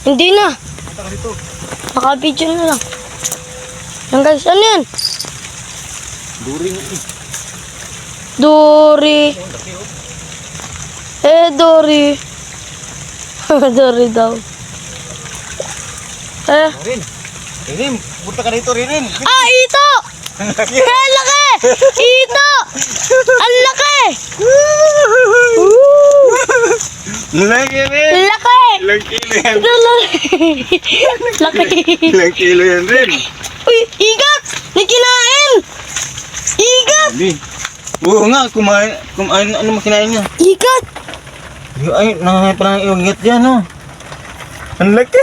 Hindi na. Naka-video na lang. Yan guys, ano yan? Duri nga eh. Dory. Dory. Dory daw. Rin. Rin, punta ka dito, Rin. Ah, ito! Ang laki! Ito! Ang laki! Laki, Rin. Laki! Ilang kilo yan? Ito laki. Ilang kilo yan, Rin? Uy, igat! May kinain! Igat! Hindi. Oo nga, kumain. Ano makinain niya? Igat! Ay, parang iugat dyan, oh. Ang laki.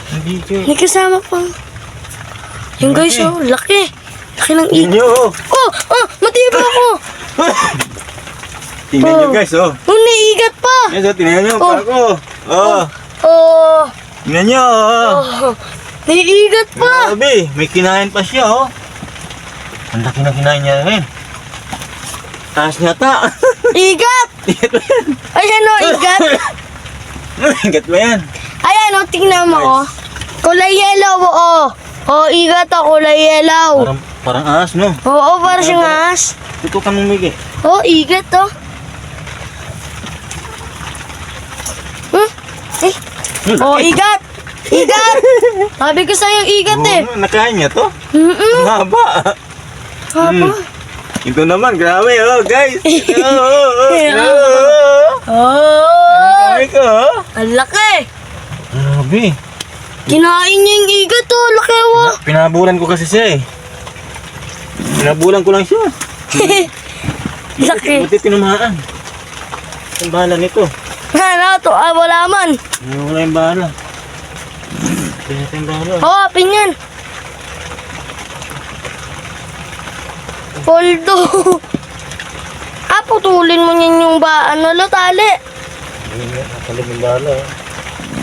Hindi siya. May kasama pang... Yung guys, oh, laki. Laki ng igat. Inyo, oh. Matiba ako. Tingnan nyo, guys, oh. Naiigat pa. Yes, oh, tingnan nyo, ako. Oh. Tingnan nyo, oh. Naiigat pa. Grabe, may kinain pa siya, oh. Ang laki na kinain niya rin. Taas niya ta. Igat! Ayan o, igat. Igat ba yan? Ayan o, tingnan mo o. Kulay yellow o. Igat o, kulay yellow. Parang ahas, no? Oo, parang siyang ahas. Ito ka mumigi. Igat o. Igat. Igat. Sabi ko sa'yo, igat eh. Nakain niya to? Mm-mm. Haba. Haba. Ito naman, grabe, oh, guys. Grabe ko, oh. Ang laki. Grabe. Kinain niya yung igat o, laki o. Pinabulan ko kasi siya eh. Pinabulan ko lang siya. Laki. Buti tinamaan. Ang bahala nito. Ano to? Wala man. Wala yung bahala. Kaya yung bahala. Hawapin yan. Poldo. Putulin mo yan yung tali. Nakalig yung bahala.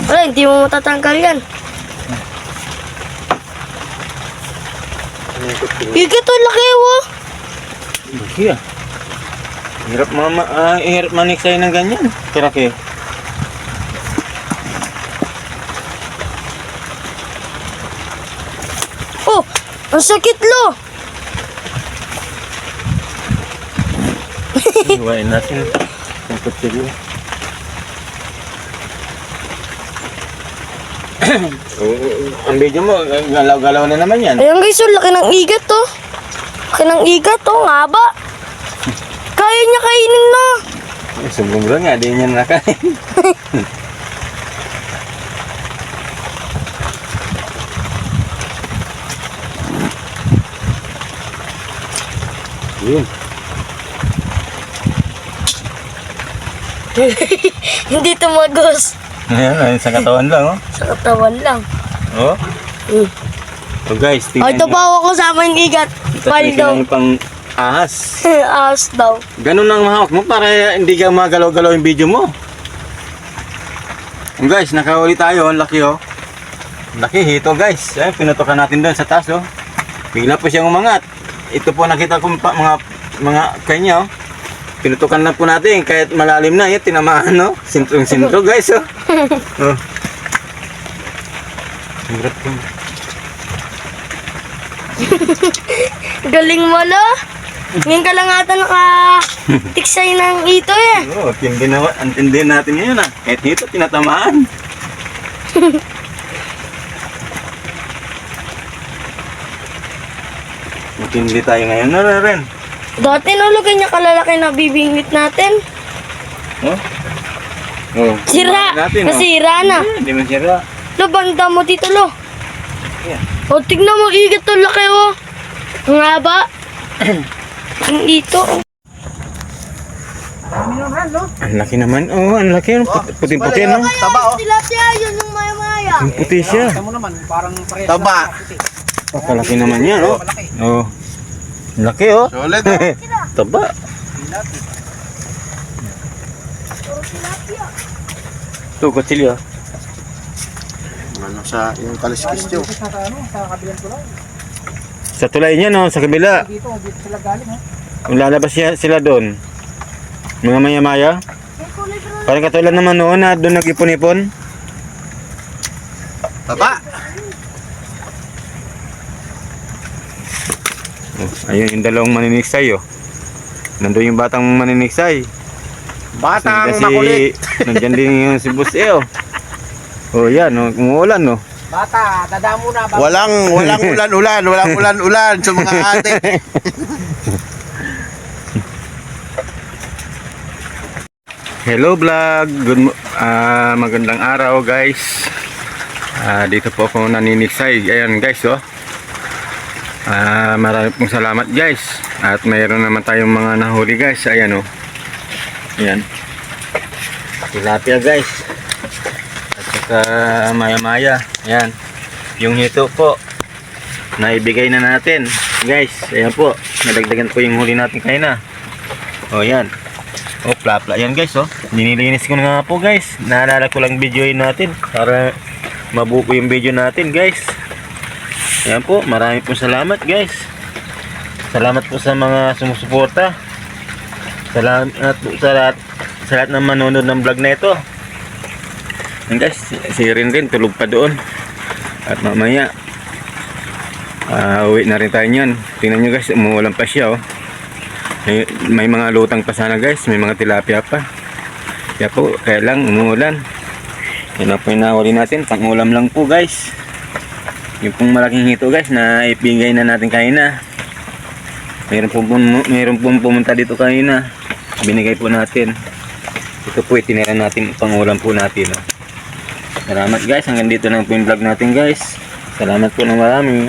Wala, hindi mo matatanggal yan. Igat to, laki o. Laki ah. Hirap maniksay ng ganyan. Karaki. Ang sakit lo. Iwain natin. Ang kutsilyo. Ang video mo, galaw-galaw na naman yan. Ayan guys, laki ng igat to. Laki ng igat to, nga ba? Kaya niya kainin na. Sumubra nga, di niya nakain. Yun. Hindi tumagos. Ayan, sa katawan lang, oh. Sa katawan lang. Oh. So guys, tingnan Ito pa ako kasama yung igat. Paldo. Yung pang ahas. Ahas daw. Ganun ang mahawak mo para hindi ka magalaw-galaw yung video mo. Guys, nakahuli tayo. Ang laki, oh. Laki, hito guys. Pinutukan natin doon sa taas, oh. Bigla po siyang umangat. Ito po nakita ko mga kanya, oh. Pinutukan lang po natin kahit malalim na, tinamaan, no? Sintrong-sintro guys, oh. Oh. Galing mo lo. Ngayon ka lang ata naka-tiksay ng ito eh. Oo, antindihin natin ngayon ah. Kahit dito, tinatamaan. Matindi tayo ngayon na rin. Dati nulugay niya kalalaki na bibingwit natin. Oh? Oh. Sira. Natin, oh. Nasira na. Hindi man sira. Lo, banda mo dito lo. Yeah. Tignan mo, igat to laki o. Ang haba. Ang ito. Ang laki naman. Oh, ang laki. Puting-puti, no? Taba, oh. Tilapia, yun yung maya-maya. Ang puti siya. Ito mo naman, parang parehas. Taba. Oh, kalaki naman yan, oh. Oh. Ang laki, oh. Solid, oh. Taba. Ito, kutsilyo. Ano sa yung kaliskis nyo? Sa tulay niya, no? Sa kabila. Dito sila galing, ha? Lalabas sila doon. Mga maya-maya. May kulay Parang katulad naman noon na doon nag-ipon-ipon. Baba. Oh, ayun yung dalawang maniniksay oh. Nandun yung batang maniniksay. Batang Kasi makulit. nandyan din yung si Boss E oh. Oh yan oh, umuulan oh. Bata, tada muna. Walang ulan-ulan sa mga ate. Hello vlog, magandang araw guys. Dito po ako naniniksay. Ayan guys oh. Marami pong salamat guys. At mayroon naman tayong mga nahuli guys. Ayan oh. Ayan. Tilapia guys. At saka maya-maya. Ayan. Yung hito po. Naibigay na natin guys. Ayan po. Nadagdagan po yung huli natin kanina. O yan. O plapla yan guys oh. Nililinis ko na nga po guys. Naalala ko lang videoin natin. Para mabuo yung video natin guys. Ayan po. Marami po salamat guys. Salamat po sa mga sumusuporta. Salamat po sa lahat ng manonood ng vlog na ito. Ayan guys. Si Rin tulog pa doon. At mamaya uwi na rin tayo nyan. Tingnan nyo guys. Umuulan pa siya oh. May mga lutang pa sana guys. May mga tilapia pa. Kaya po, kaya lang umuulan. Yan na po yung nahuli natin. Pang-ulam lang po guys. Yung pong malaking hito guys na ipigay na natin kanina. Mayroon pong pumunta dito kanina. Binigay po natin. Ito po itinira natin. Pang-ulam po natin. Salamat guys. Hanggang dito lang po yung vlog natin guys. Salamat po ng marami.